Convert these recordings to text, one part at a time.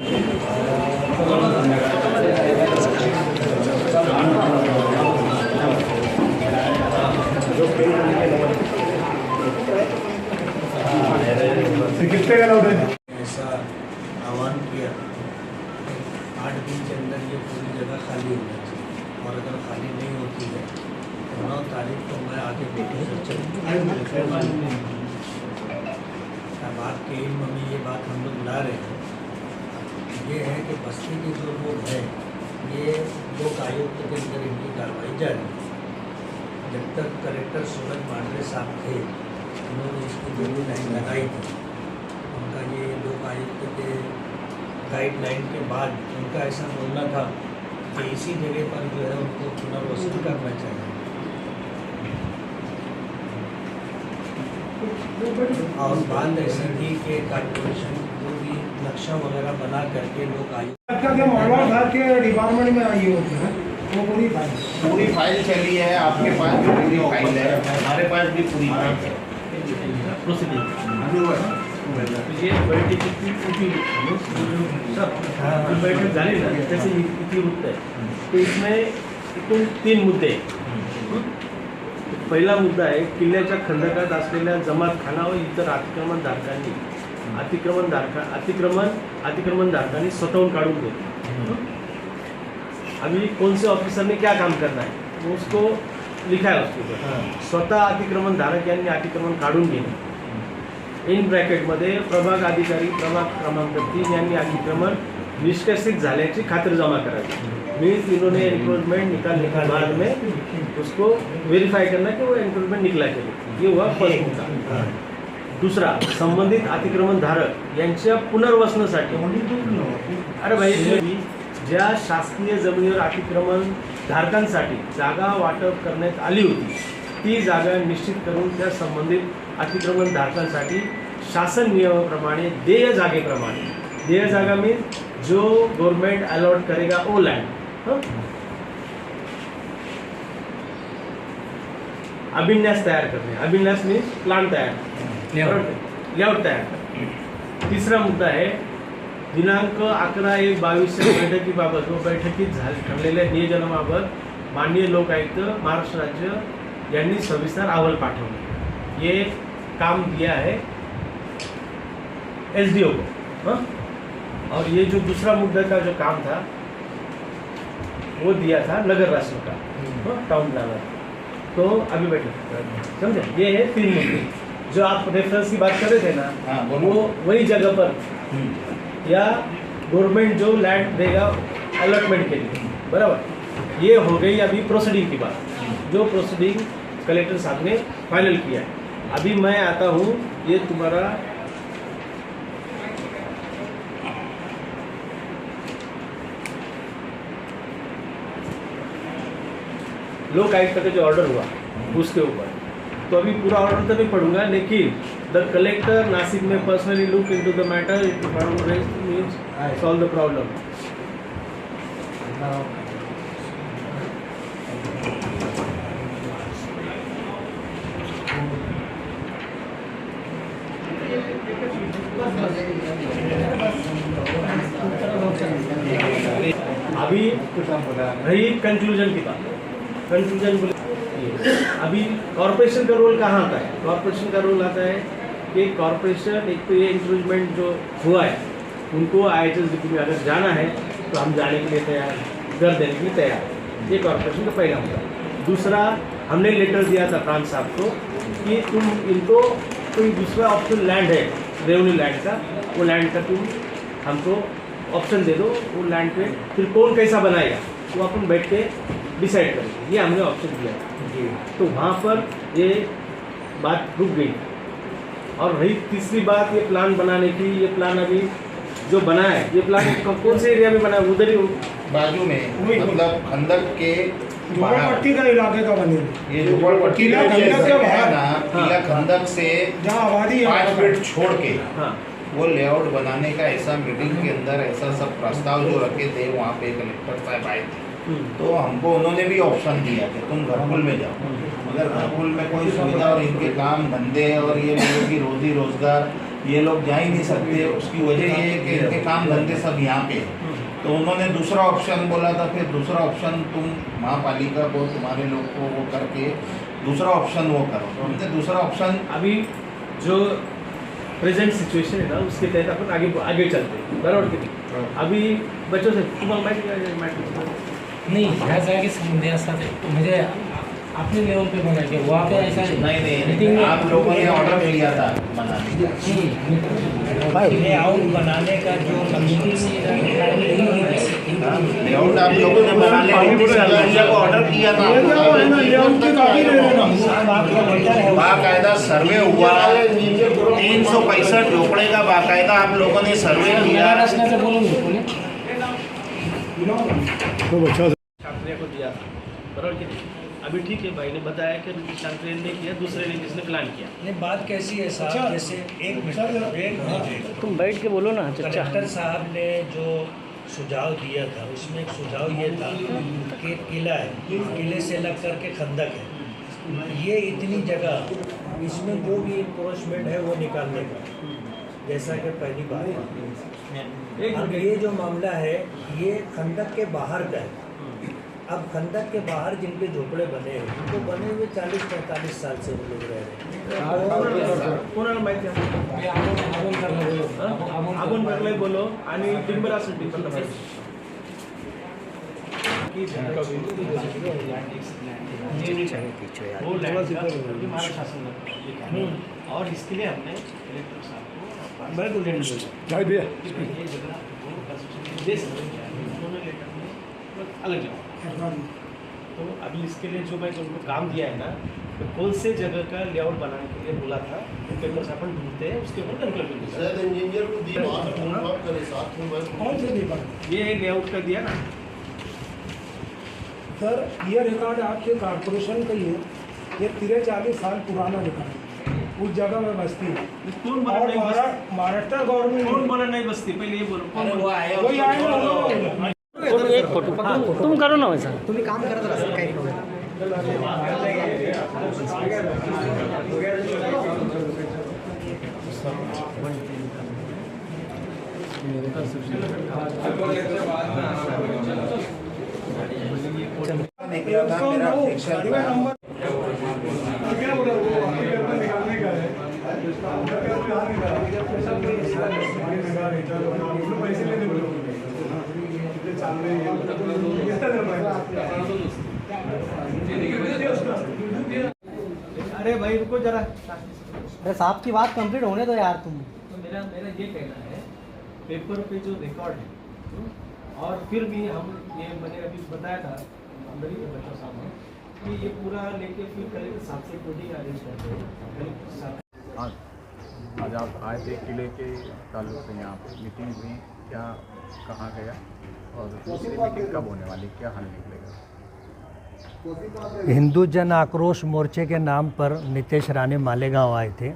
ऐसा आह्वान किया 8 दिन के अंदर ये पूरी जगह खाली होनी चाहिए, और अगर खाली नहीं होती है तो 9 तारीख को मैं आगे बैठे बात के मम्मी ये बात हम लोग ला रहे हैं, ये है कि बस्ती के जो लोग हैं ये लोक आयुक्त के अंदर इनकी कार्रवाई जारी है। जब तक कलेक्टर सूरज मांडरे साहब थे उन्होंने इसकी जो लाइन लगाई थी, उनका ये लोक आयुक्त के गाइडलाइन के बाद उनका ऐसा बोलना था कि इसी जगह पर जो है उनको पुनर्वसन करना चाहिए। और बात ऐसी थी कि कॉर्पोरेशन जो भी नक्शा वगैरह बना करके लोग आयुक्त का जो मालवा था के डिपार्टमेंट में आई होती है वो पूरी फाइल चली है, आपके पास भी पूरी फाइल है, हमारे पास भी पूरी फाइल है। ये बैठक झाली ना त्याचे इतिवृत्त आहे, तो इसमें एकूण 3 मुद्दे. पहिला मुद्दा आहे किल्ल्याच्या खंडकात असलेल्या जमातखाना व इतर अतिक्रमणधारकांनी स्वतःहून काढून घेतले. अभी कौन से ऑफिसर ने क्या काम करना है वो उसको लिखा है उसके ऊपर. स्वतः अतिक्रमण धारक यांनी अतिक्रमण काढून घेणे. इन ब्रॅकेटमध्ये प्रभाग अधिकारी प्रभाग क्रमांक 3 यांनी अतिक्रमण निष्कासित झाल्याची खातरजमा करावी. मीन्स इन्होंने एनक्रोचमेंट निकालने के बाद में उसको वेरीफाई करना कि वो एनक्रोचमेंट निकला के लिए. ये हुआ फर्स्ट मुद्दा. दूसरा, संबंधित अतिक्रमण धारक यांच्या पुनर्वसनासाठी अरे भाई ज्या शासकीय जमिनीवर अतिक्रमण धारकांसाठी जागा वाटप करण्यात आली होती ती जागा निश्चित करून त्या संबंधित अतिक्रमण धारकांसाठी शासन नियमाप्रमाणे देय जागा मीन्स जो गवर्नमेंट अलॉट करेगा वो लैंड. अभिन्यास तैयार करने. अभिन्यास मीन्स प्लान तैयार, लेआउट तैयार. तीसरा मुद्दा है दिनांक 11/1/22 बैठकीबाबत व बैठकीत ठरलेल्या नियोजनाबाबत माननीय लोक आयुक्त महाराष्ट्र राज्य यांनी सविस्तर अहवाल पाठवले. ये काम दिया है SDO को. और ये जो दूसरा मुद्दा का जो काम था वो दिया था नगर राष्ट्र का टाउन प्लानर. तो अभी बैठे समझे. ये है 3 मुद्दे जो आप रेफरेंस की बात कर रहे थे ना, वो वही जगह पर या गवर्नमेंट जो लैंड देगा अलॉटमेंट के लिए, बराबर. ये हो गई अभी प्रोसीडिंग की बात, जो प्रोसीडिंग कलेक्टर साहब ने फाइनल किया है. अभी मैं आता हूँ, ये तुम्हारा लोक आयुक्त का जो ऑर्डर हुआ उसके ऊपर, तो अभी पूरा ऑर्डर तो नहीं पढ़ूंगा, लेकिन द कलेक्टर नासिक में personally look into the matter it means solve the problem. अभी रही कंक्लूजन की बात. कंक्लूजन बोले अभी कॉर्पोरेशन का रोल कहाँ आता है. कॉर्पोरेशन का रोल आता है कि कॉर्पोरेशन एक तो ये इंक्रूजमेंट जो हुआ है उनको IHSDP में अगर जाना है तो हम जाने के लिए तैयार, कर देने के लिए तैयार. ये कॉर्पोरेशन का पहला मुद्दा. दूसरा, हमने लेटर दिया था प्रांत साहब को कि तुम इनको कोई दूसरा ऑप्शन लैंड है रेवेन्यू लैंड का, वो लैंड का तुम हमको ऑप्शन दे दो. वो लैंड पे फिर कौन कैसा बनाएगा वो अपन बैठ के डिसाइड करेंगे. ये हमने ऑप्शन दिया. तो वहाँ पर ये बात रुक गई. और रही तीसरी बात ये प्लान बनाने की. ये प्लान अभी जो बना है, ये प्लान कौन से एरिया में बना है? उधर ही बाजू में, मतलब खंडक के झोपड़पट्टी का इलाके का बने. ये झोपड़पट्टी का किला खंडक से जहाँ आबादी 5 फीट छोड़ के हाँ वो लेआउट बनाने का ऐसा मीटिंग के अंदर ऐसा सब प्रस्ताव जो रखे थे, वहाँ पे कलेक्टर साहब आए थे. तो हमको उन्होंने भी ऑप्शन दिया कि तुम घरकुल में जाओ, अगर घरकुल में कोई सुविधा और इनके काम धंधे और ये लोगों की रोजी रोजगार ये लोग जा ही नहीं सकते। उसकी वजह ये है कि इनके काम धंधे सब यहाँ पे है। तो उन्होंने दूसरा ऑप्शन बोला था, फिर दूसरा ऑप्शन तुम महापालिका को, तुम्हारे लोग को वो करके दूसरा ऑप्शन वो करो। तो हमने दूसरा ऑप्शन अभी जो प्रेजेंट सिच्युएशन है ना, उसके तहत अपन आगे चलते हैं, बराबर की नहीं? अभी बच्चों से तुम्हाला माहिती नहीं ह्या जागी संबंधी असतात म्हणजे अपने लेवल पे बनाएंगे, वहाँ पे ऐसा नहीं, आप लोगों ने ऑर्डर किया था बनाने का। लेआउट बनाने का जो लेआउट आप लोगों ने बनाने को ऑर्डर किया था। बाकायदा सर्वे हुआ, 365 झोपड़े का बाकायदा आप लोगों ने सर्वे किया। रचनाचं बोलून घेतो ना शास्त्रीय को दिया था, बराबर की नहीं? अभी ठीक है, भाई ने बताया कि शास्त्रीय ने किया, दूसरे ने जिसने प्लान किया। नहीं, बात कैसी है साहब, जैसे एक मिनट तुम बैठ के बोलो ना। कलेक्टर साहब ने जो सुझाव दिया था, उसमें एक सुझाव ये था कि किला है, किले से लग करके खंदक है, ये इतनी जगह, इसमें जो भी इंक्रोचमेंट है वो निकालने का, जैसा कि पहली बात। अब ये जो मामला है ये खंदक के बाहर का है। अब खंदक के बाहर जिनके झोपड़े बने हैं, उनको बने हुए 40-45 साल से वो लोग रह रहे हैं। कोणाला माहिती आहे? आपण भरलंय बोलो आणि टिंबर असेल टिंबरला माहिती वो लैंड का महाराष्ट्र शासन ने, और इसके लिए हमने कलेक्टर साहब को अलग जगह। तो अभी इसके लिए जो मैं उनको काम दिया है ना, तो कौन से जगह का लेआउट बनाने के लिए बोला था, पेपर से अपन ढूंढते हैं, उसके ऊपर ये लेआउट का दिया ना सर। ये रिकॉर्ड आपके कॉर्पोरेशन का ही है, ये 43 साल पुराना रिकॉर्ड उस जगह में बस्ती है। कौन बना और नहीं बस्ती? महाराष्ट्र गवर्नमेंट कौन बना नहीं बस्ती, पहले ये बोलो कौन बना? कोई आए ना, एक फोटो तुम करो ना वैसा। तुम्ही काम करत राहा, काही प्रॉब्लेम निकला था मेरा फिक्सर था। अरे भाई रुको जरा, अरे साहब की बात कंप्लीट होने दो यार तुम। तो मेरा ये कहना है, पेपर पे जो रिकॉर्ड है, और फिर भी हम ये मैंने अभी बताया था मेरी बच्चों साहब ने कि ये पूरा लेके फिर कलेक्टर साहब से कोडिंग अरेंज करते हैं। कलेक्टर साहब आज आप आए थे किले के ताल्लुक से, यहाँ पे मीटिंग हुई, क्या कहाँ गया और दूसरी मीटिंग कब होने वाली, क्या हल निकलेगा? हिंदू जन आक्रोश मोर्चे के नाम पर नितेश राणे मालेगांव आए थे।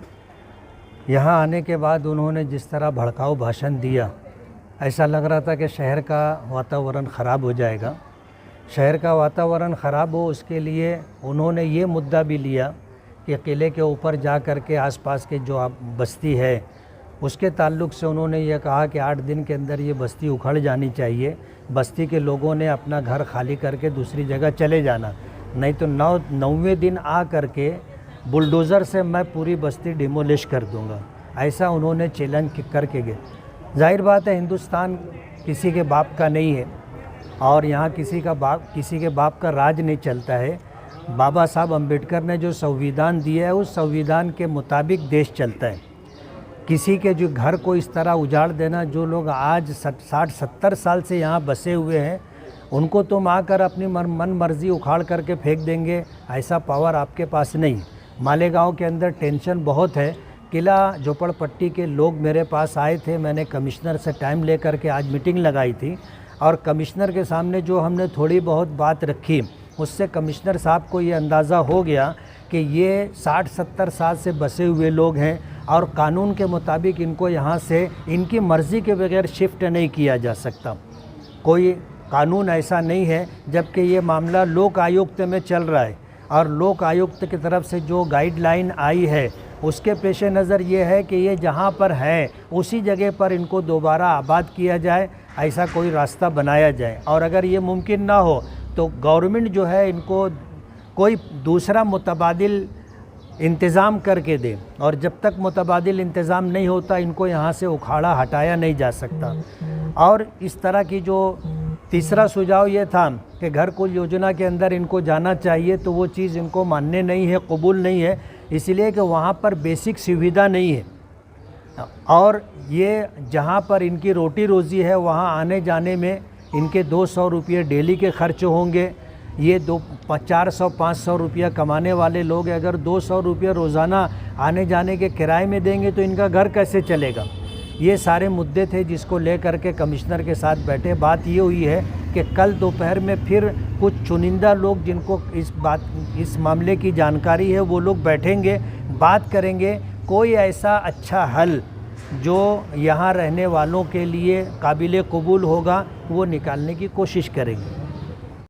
यहाँ आने के बाद उन्होंने जिस तरह भड़काऊ भाषण दिया, ऐसा लग रहा था कि शहर का वातावरण ख़राब हो जाएगा। शहर का वातावरण ख़राब हो, उसके लिए उन्होंने ये मुद्दा भी लिया कि किले के ऊपर जा कर के आसपास के जो बस्ती है उसके ताल्लुक से उन्होंने ये कहा कि 8 दिन के अंदर ये बस्ती उखड़ जानी चाहिए। बस्ती के लोगों ने अपना घर खाली करके दूसरी जगह चले जाना, नहीं तो 9वें दिन आ करके बुलडोज़र से मैं पूरी बस्ती डिमोलिश कर दूंगा, ऐसा उन्होंने चैलेंज करके गए। जाहिर बात है, हिंदुस्तान किसी के बाप का नहीं है और यहाँ किसी के बाप का राज नहीं चलता है। बाबा साहब अम्बेडकर ने जो संविधान दिया है उस संविधान के मुताबिक देश चलता है। किसी के जो घर को इस तरह उजाड़ देना, जो लोग आज 60-70 साल से यहाँ बसे हुए हैं उनको तुम आकर अपनी मन मर्जी उखाड़ करके फेंक देंगे, ऐसा पावर आपके पास नहीं। मालेगांव के अंदर टेंशन बहुत है। किला झोपड़पट्टी के लोग मेरे पास आए थे, मैंने कमिश्नर से टाइम लेकर के आज मीटिंग लगाई थी और कमिश्नर के सामने जो हमने थोड़ी बहुत बात रखी उससे कमिश्नर साहब को ये अंदाज़ा हो गया कि ये 60-70 साल से बसे हुए लोग हैं और कानून के मुताबिक इनको यहाँ से इनकी मर्ज़ी के बगैर शिफ्ट नहीं किया जा सकता। कोई कानून ऐसा नहीं है, जबकि ये मामला लोक आयुक्त में चल रहा है और लोक आयुक्त की तरफ से जो गाइडलाइन आई है उसके पेश नज़र ये है कि ये जहाँ पर है उसी जगह पर इनको दोबारा आबाद किया जाए, ऐसा कोई रास्ता बनाया जाए। और अगर ये मुमकिन ना हो तो गवर्नमेंट जो है इनको कोई दूसरा मुतबादिल इंतज़ाम करके दे, और जब तक मुतबादिल इंतज़ाम नहीं होता इनको यहाँ से उखाड़ा हटाया नहीं जा सकता। और इस तरह की जो तीसरा सुझाव ये था कि घर कुल योजना के अंदर इनको जाना चाहिए, तो वो चीज़ इनको मान्य नहीं है, कबूल नहीं है, इसलिए कि वहाँ पर बेसिक सुविधा नहीं है। और ये जहाँ पर इनकी रोटी रोज़ी है वहाँ आने जाने में इनके 200 रुपये डेली के खर्च होंगे। ये 400-500 रुपया कमाने वाले लोग अगर 200 रुपये रोज़ाना आने जाने के किराए में देंगे तो इनका घर कैसे चलेगा। ये सारे मुद्दे थे जिसको लेकर के कमिश्नर के साथ बैठे। बात ये हुई है कि कल दोपहर में फिर कुछ चुनिंदा लोग जिनको इस मामले की जानकारी है वो लोग बैठेंगे, बात करेंगे, कोई ऐसा अच्छा हल जो यहाँ रहने वालों के लिए काबिल कबूल होगा वो निकालने की कोशिश करेंगे।